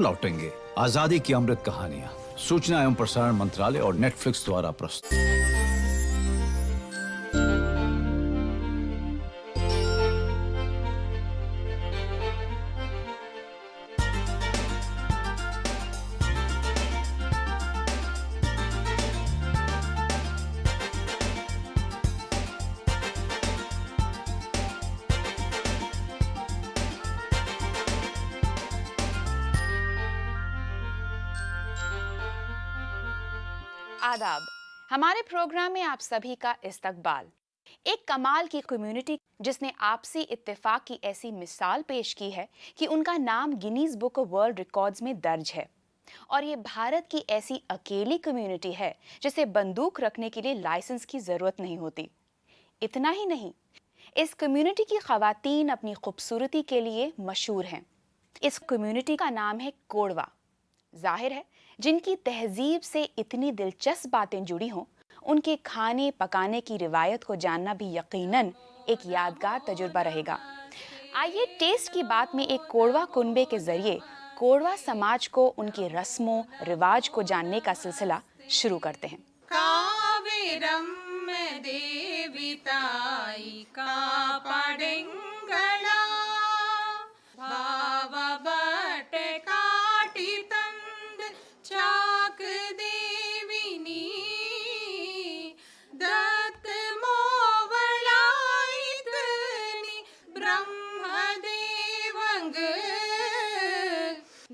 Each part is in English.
लौटेंगे आजादी की अमृत कहानियां। सूचना एवं प्रसारण मंत्रालय और नेटफ्लिक्स द्वारा प्रस्तुत। आदाब। हमारे प्रोग्राम में आप सभी का इस्तकबाल। एक कमाल की कम्युनिटी जिसने आपसी इत्तेफाक की ऐसी मिसाल पेश की है कि उनका नाम Guinness book of world records में दर्ज है। और ये भारत की ऐसी अकेली कम्युनिटी है जिसे बंदूक रखने के लिए लाइसेंस की जरूरत नहीं होती। इतना ही नहीं, इस कम्युनिटी की खवातीन अपनी खूबसूरती के लिए मशहूर हैं। इस कम्युनिटी का नाम है कोडवा। जाहिर है जिनकी तहजीब से इतनी दिलचस्प बातें जुड़ी हों, उनके खाने पकाने की रिवायत को जानना भी यकीनन एक यादगार तजुर्बा रहेगा। आइए टेस्ट की बात में एक कोडवा कुनबे के जरिए कोडवा समाज को उनकी रस्मों रिवाज को जानने का सिलसिला शुरू करते हैं। कावेरम देविताई कापाडेंगला भाव बट काटी तंद चाक देविनी दत्त मोवलाइतनी ब्रह्मदेवंग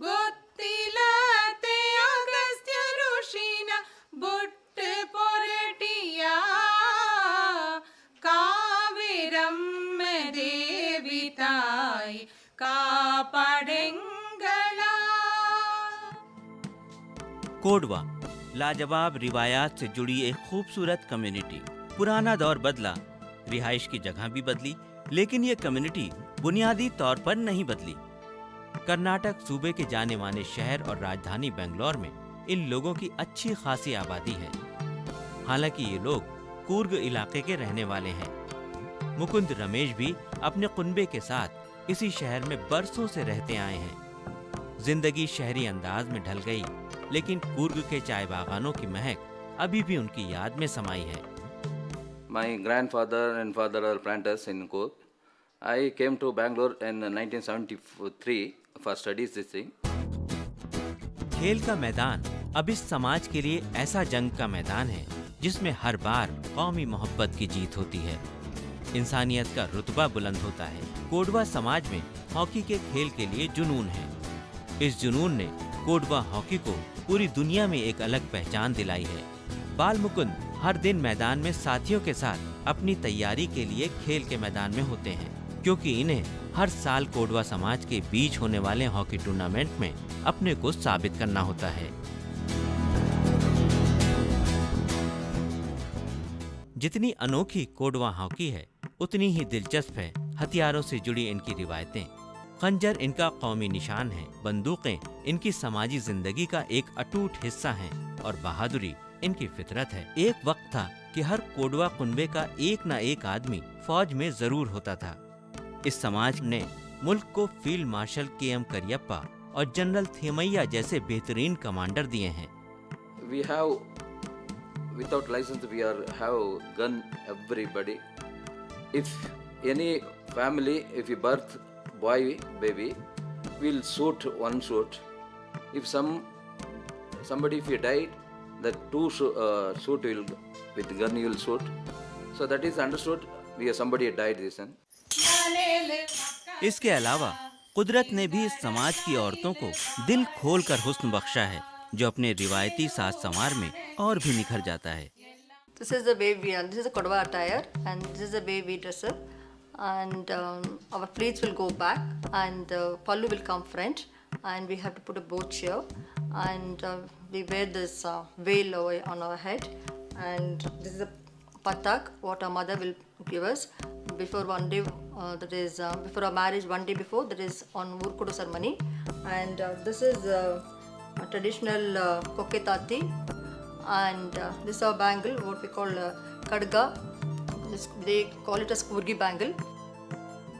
गोत्तिलते अगस्त्य ऋषिना बुट्ट पोरटिया कावेरम देविताई कापाडेंगला। कोडवा लाजवाब रिवायात से जुड़ी एक खूबसूरत कम्युनिटी। पुराना दौर बदला, रिहाइश की जगह भी बदली, लेकिन ये कम्युनिटी बुनियादी तौर पर नहीं बदली। कर्नाटक सूबे के जाने माने शहर और राजधानी बेंगलोर में इन लोगों की अच्छी खासी आबादी है। हालांकि ये लोग कूर्ग इलाके के रहने वाले हैं। मुकुंद रमेश भी अपने कुनबे के साथ इसी शहर में बरसों से रहते आए हैं। जिंदगी शहरी अंदाज में ढल गई, लेकिन कूर्ग के चाय बागानों की महक अभी भी उनकी याद में समाई है। My grandfather and father are planters in Coorg. I came to Bangalore in 1973 for studies this thing. खेल का मैदान अब इस समाज के लिए ऐसा जंग का मैदान है जिसमें हर बार कौमी मोहब्बत की जीत होती है, इंसानियत का रुतबा बुलंद होता है। कोडवा समाज में हॉकी के खेल के लिए जुनून है। इस जुनून ने कोडवा हॉकी को पूरी दुनिया में एक अलग पहचान दिलाई है। बाल मुकुंद हर दिन मैदान में साथियों के साथ अपनी तैयारी के लिए खेल के मैदान में होते हैं, क्योंकि इन्हें हर साल कोडवा समाज के बीच होने वाले हॉकी टूर्नामेंट में अपने को साबित करना होता है। जितनी अनोखी कोडवा हॉकी है, उतनी ही दिलचस्प है हथियारों से जुड़ी इनकी रिवायतें। खंजर इनका कौमी निशान है, बंदूकें इनकी समाजी जिंदगी का एक अटूट हिस्सा हैं और बहादुरी इनकी फितरत है। एक वक्त था कि हर कोडवा कुनबे का एक न एक आदमी फौज में जरूर होता था। इस समाज ने मुल्क को फील्ड मार्शल के.एम. करियप्पा और जनरल थेमैया जैसे बेहतरीन कमांडर दिए हैं। We have, without license, we have gun everybody. If any family, if you birth boy, baby, we'll shoot one shot. If somebody, if you died, the two shoot will with gun you will shoot. So that is understood. We somebody died this one. इसके अलावा कुदरत ने भी इस समाज की औरतों को दिल खोलकर हुस्न बख्शा है, जो अपने रिवायती साज संवार में और भी निखर जाता है। This is the way this is the Kodwa attire, and this is the way we dress up. And our pleats will go back, and pallu will come front, and we have to put a boat here, and we wear this veil on our head, and this is a patak what our mother will give us before one day, that is before our marriage, one day before, that is on Urkudu ceremony. And this is a traditional koketati, and this is our bangle what we call kadga. They call it as kurgi bangle.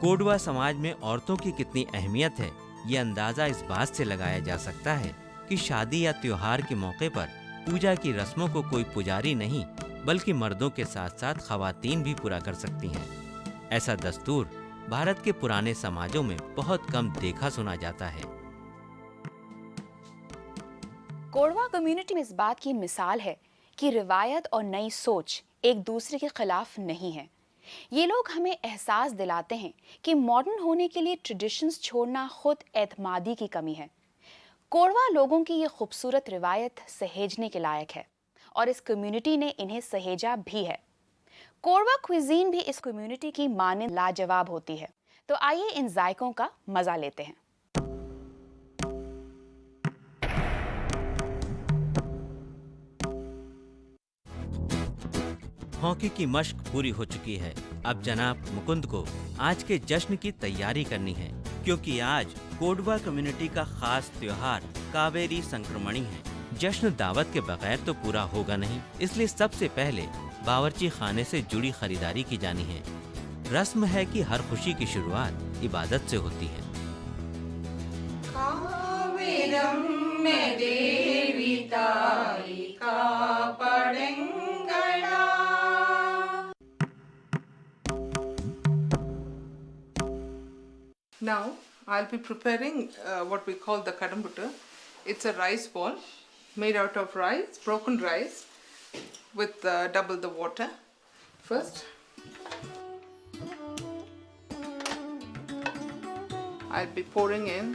Kodava समाज में औरतों की कितनी अहमियत है, ये अंदाजा इस बात से लगाया जा सकता है कि शादी या त्योहार के मौके पर पूजा की रस्मों को कोई पुजारी नहीं बल्कि मर्दों के साथ साथ खवातीन भी पूरा कर सकती हैं। ऐसा दस्तूर भारत के पुराने समाजों में बहुत कम देखा सुना जाता है। कोरवा कम्युनिटी में इस बात की मिसाल है कि रिवायत और नई सोच एक दूसरे के खिलाफ नहीं है। ये लोग हमें एहसास दिलाते हैं कि मॉडर्न होने के लिए ट्रेडिशंस छोड़ना खुद एतमादी की कमी है। कोरवा लोगों की ये खूबसूरत रिवायत सहेजने के लायक है और इस कम्युनिटी ने इन्हें सहेजा भी है। कोरवा क्विजीन भी इस कम्युनिटी की माने लाजवाब होती है। तो आइए इन जायकों का मजा लेते हैं। हॉकी की मश्क पूरी हो चुकी है। अब जनाब मुकुंद को आज के जश्न की तैयारी करनी है, क्योंकि आज कोडवा कम्युनिटी का खास त्योहार कावेरी संक्रमणी है। जश्न दावत के बगैर तो पूरा होगा नहीं, इसलिए सबसे पहले बावर्ची खाने से जुड़ी खरीदारी की जानी है। रस्म है कि हर खुशी की शुरुआत इबादत से होती है। कावेरम में देवी ताई का पड़ंगड़ा। Now I'll be preparing what we call the kadambutta. It's a rice ball made out of rice, broken rice, with double the water. First, I'll be pouring in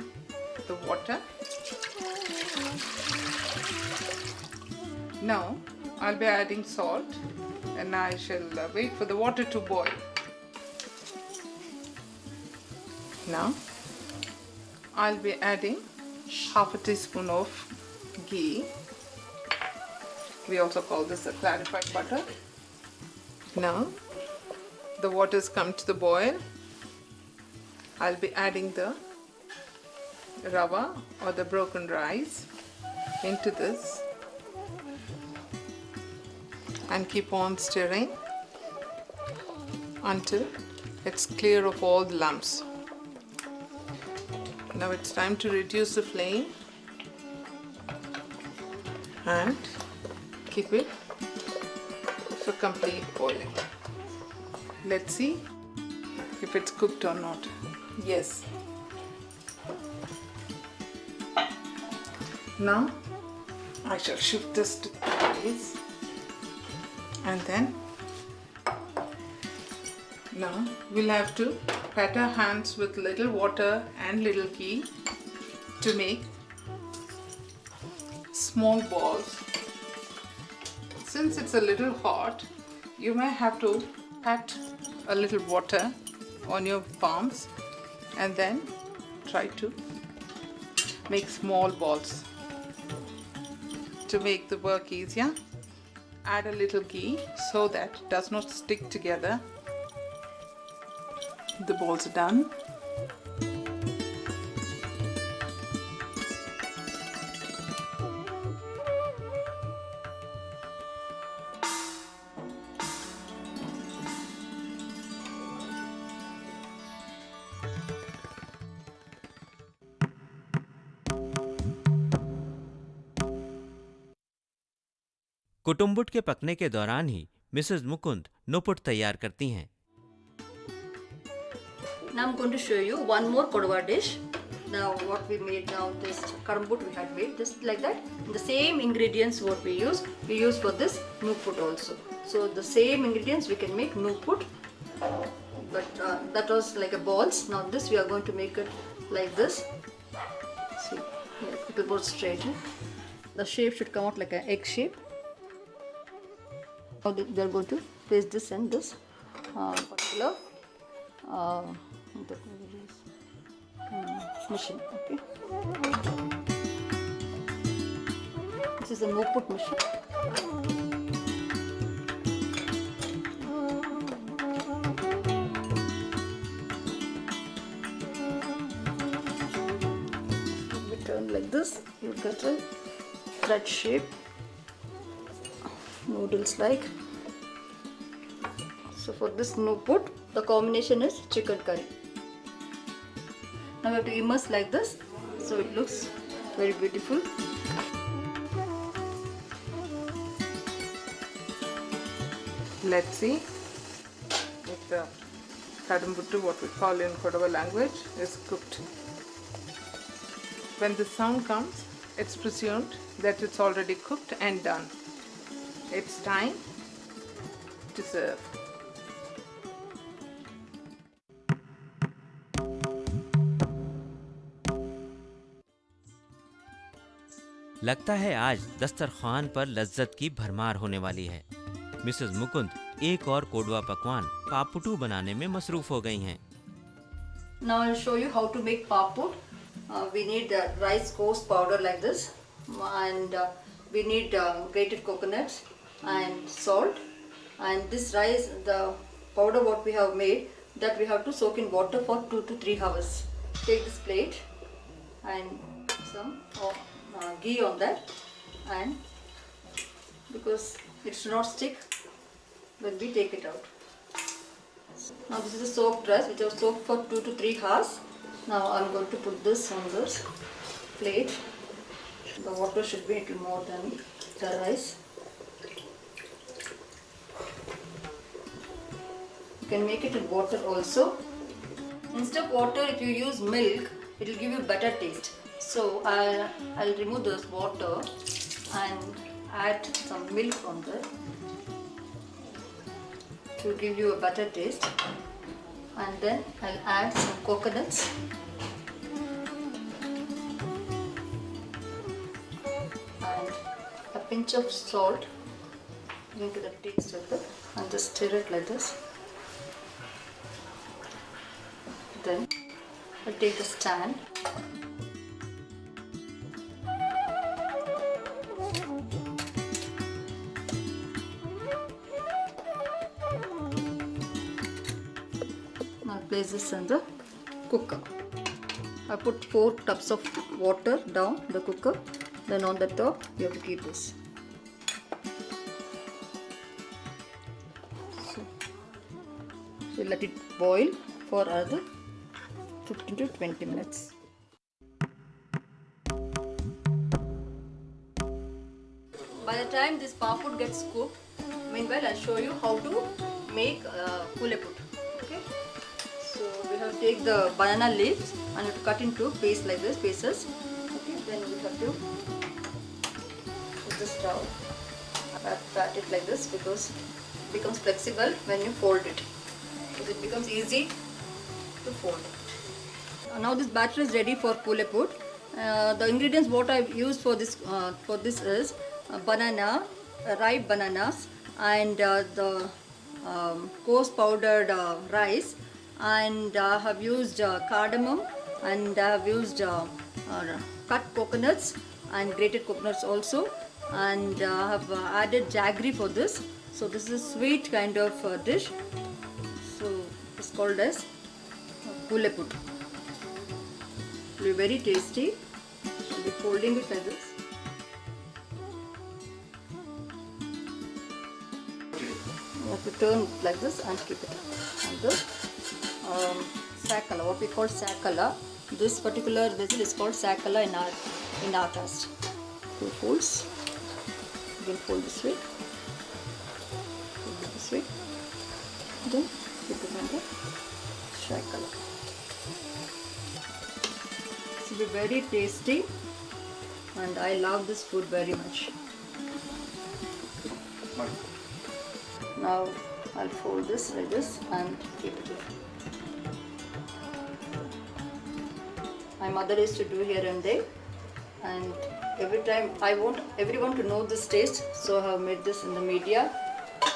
the water. Now I'll be adding salt, and I shall wait for the water to boil. Now I'll be adding half a teaspoon of ghee. We also call this a clarified butter. Now the water's come to the boil. I'll be adding the rava or the broken rice into this and keep on stirring until it's clear of all the lumps. Now it's time to reduce the flame and keep it for complete boiling. Let's see if it's cooked or not. Yes. Now I shall shift this to the place, and then now we'll have to pat our hands with little water and little ghee to make small balls. Since it's a little hot, you may have to pat a little water on your palms and then try to make small balls. To make the work easier, add a little ghee so that it does not stick together. The balls are done. कुटुम्बुट के पकने के दौरान ही Mrs Mukund नुपुट तैयार करती हैं। Now I'm going to show you one more Kodwa dish. Now what we made now, this karambut we had made just like that. The same ingredients what we use for this nuput also. So the same ingredients we can make nuput, but that was like a balls. Now this we are going to make it like this. See, here, it will go straight. The shape should come out like an egg shape. Now we are going to place this and this particular machine. Okay. This is a no-put machine. We turn like this, you get a thread shape, noodles like. So for this no-put, the combination is chicken curry. Now we have to immerse like this, so it looks very beautiful. Let's see if the kadambuttu, what we call in Kodava language, is cooked. When the sound comes, it's presumed that it's already cooked and done. It's time to serve. लगता है आज दस्तरखान पर लज्जत की भरमार होने वाली है। मिसेस मुकुंद एक और कोडवा पकवान पापुटू बनाने में मसरूफ हो गई हैं। Now I'll show you how to make papud. We need rice coarse powder like this, and we need grated coconuts and salt. And this rice, the powder what we have made, that we have to soak in water for 2 to 3 hours. Take this plate and some ghee on that, and because it should not stick when we take it out. Now this is the soaked rice which I have soaked for 2 to 3 hours. Now I'm going to put this on this plate. The water should be a little more than the rice. You can make it in water also. Instead of water, if you use milk, it will give you better taste. So I'll remove this water and add some milk from there to give you a better taste. And then I'll add some coconuts and a pinch of salt into the taste of it, and just stir it like this. Then I'll take the stand. Now place this in the cooker. I put 4 tubs of water down the cooker. Then on the top you have to keep this. So let it boil for another 15 to 20 minutes. By the time this papud gets cooked, meanwhile I'll show you how to make puleput. Okay. So we have to take the banana leaves and have to cut into paste like this, pieces. Okay. Then we have to put this down, pat it like this, because it becomes flexible when you fold it. So it becomes easy to fold. Now this batter is ready for puleput. The ingredients what I have used for this is banana, ripe bananas, and the coarse powdered rice, and I have used cardamom, and I have used cut coconuts and grated coconuts also, and I have added jaggery for this. So this is a sweet kind of dish. So it's called as puleput. It will be very tasty. I'll be folding it like this. You have to turn like this and keep it on the sakala, what we call sakala. This particular vessel is called sakala in our caste. 2 folds. You can fold this way. Fold it this way. Then keep it on the sakala. It will be very tasty, and I love this food very much. Now I'll fold this like this and keep it here. My mother used to do here and there, and every time I want everyone to know this taste, so I have made this in the media,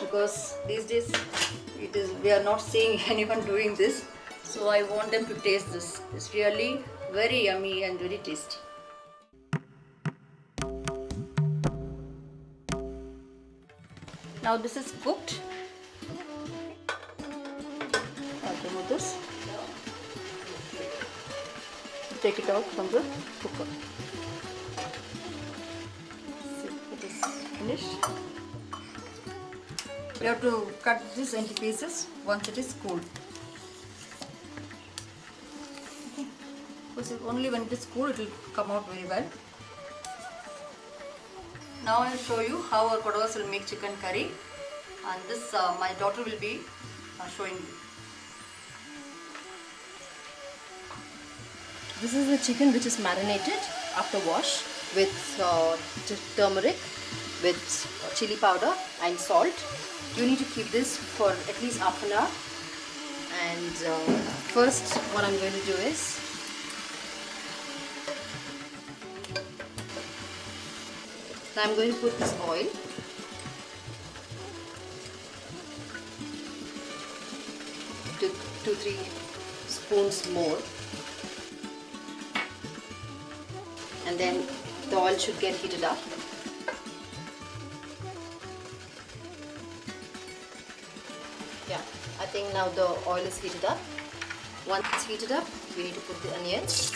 because these days we are not seeing anyone doing this, so I want them to taste this. It's really very yummy and very tasty. Now this is cooked. I'll remove this. Take it out from the cooker. See, it is finished. We have to cut this into pieces once it is cooled. Okay. Because only when it is cool it will come out very well. Now I will show you how our Kodavas will make chicken curry, and this my daughter will be showing you. This is the chicken which is marinated after wash with turmeric, with chili powder and salt. You need to keep this for at least half an hour. And first what I'm going to do is I'm going to put this oil. To 2-3 spoons more. And then the oil should get heated up. Yeah, I think now the oil is heated up. Once it's heated up, we need to put the onions.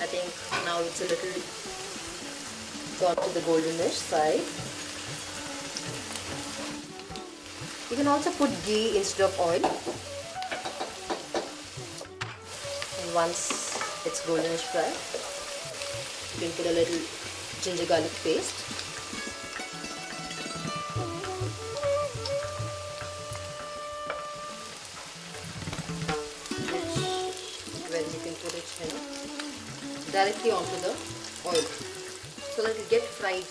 I think now it's a little got to the goldenish side. You can also put ghee instead of oil. And once it's goldenish fried, you can put a little ginger garlic paste. Where you can put it directly onto the oil so that it gets fried.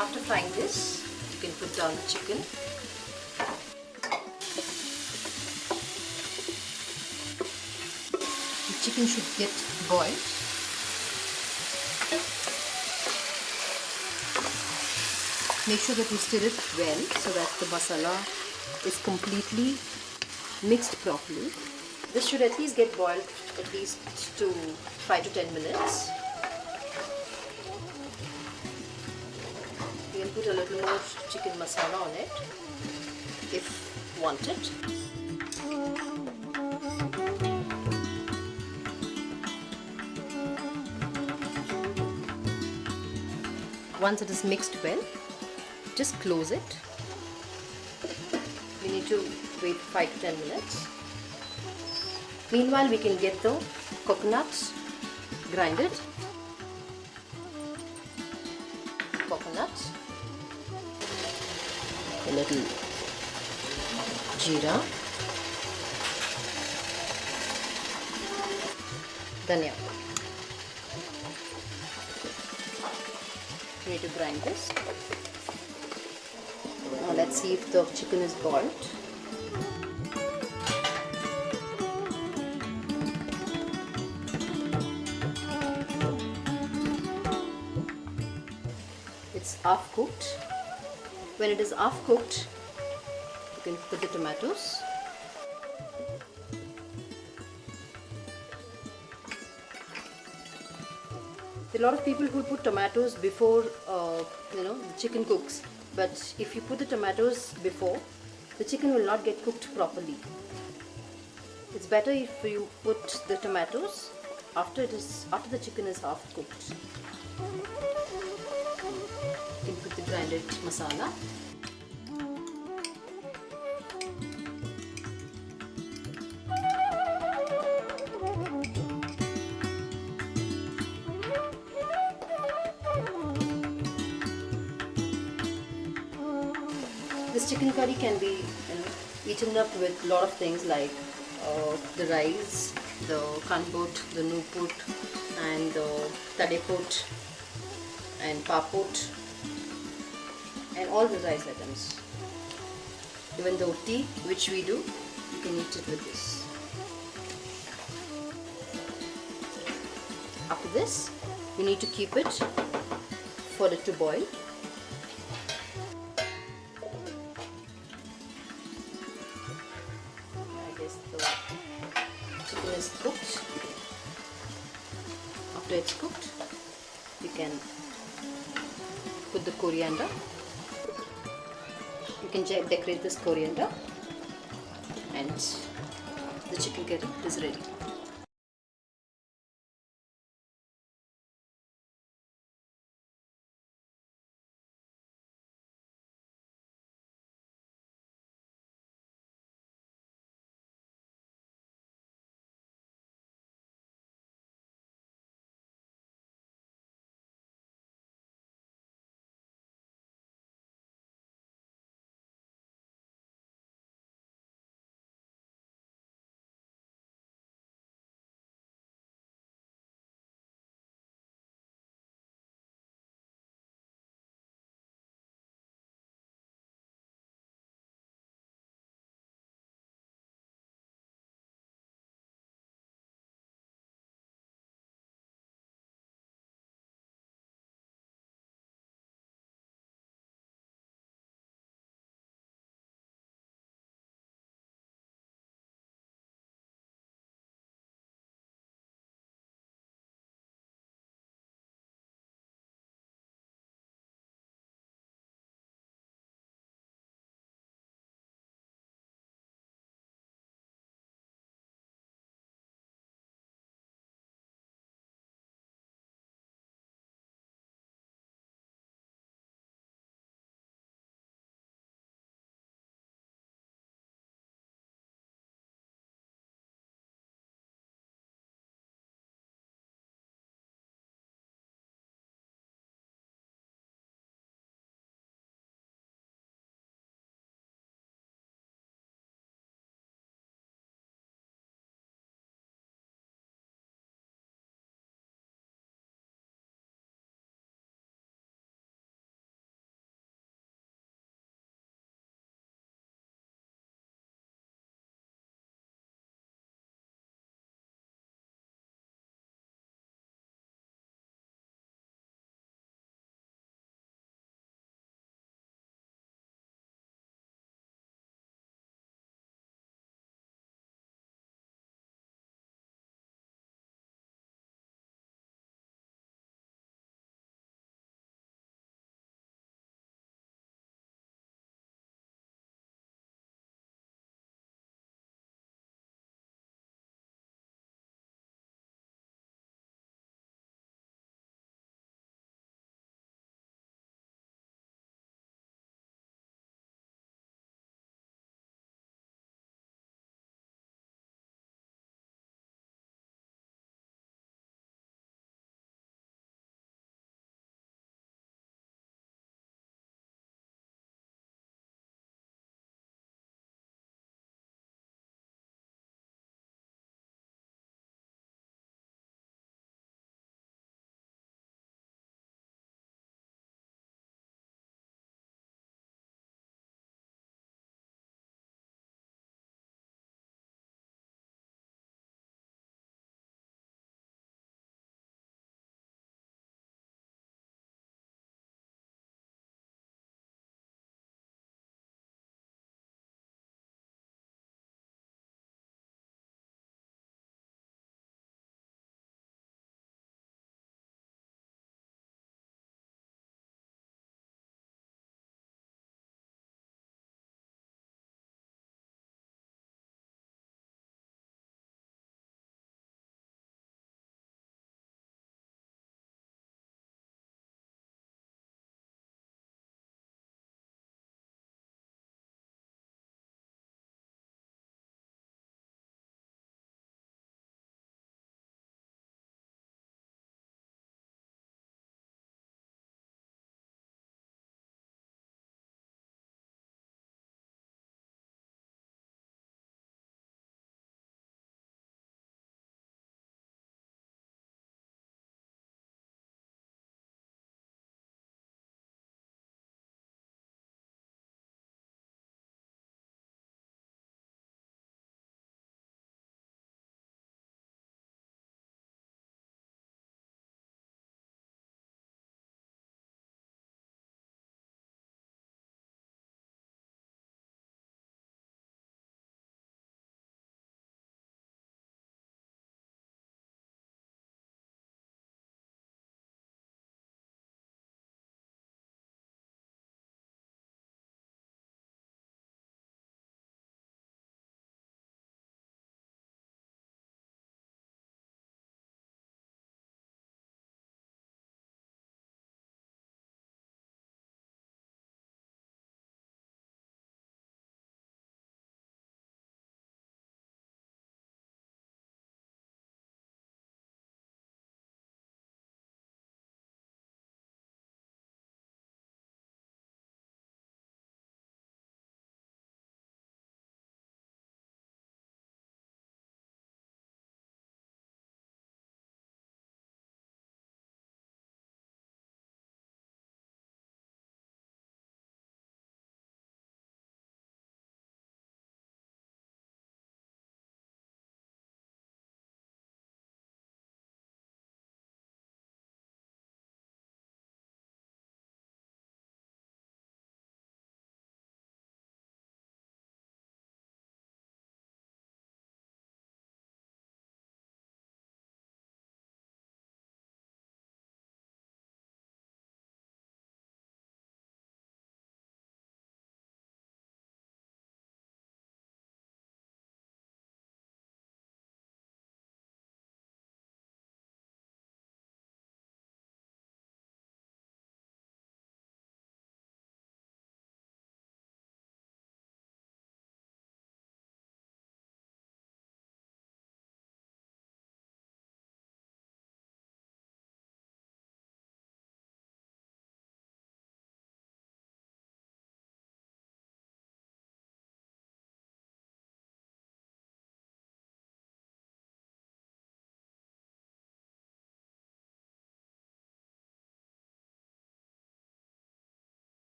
After frying this, you can put down the chicken. The chicken should get boiled. Make sure that you stir it well so that the masala is completely mixed properly. This should at least get boiled at least to 5 to 10 minutes. You can put a little more chicken masala on it if wanted. Once it is mixed well, just close it. We need to wait 5 to 10 minutes. Meanwhile, we can get the coconuts grinded. Coconut, a little jeera, dhania. We need to grind this. Now let's see if the chicken is boiled. It's half cooked. When it is half cooked, you can put the tomatoes. There are a lot of people who put tomatoes before the chicken cooks, but if you put the tomatoes before, the chicken will not get cooked properly. It's better if you put the tomatoes after the chicken is half cooked. You can put the grinded masala. This chicken curry can be eaten up with a lot of things like the rice, the kanpot, the nuput, and the tadepot, and papot, and all the rice items. Even the tea, which we do, you can eat it with this. After this, you need to keep it for it to boil. Chicken is cooked. After it's cooked, you can put the coriander. You can decorate this coriander, and the chicken curry is ready.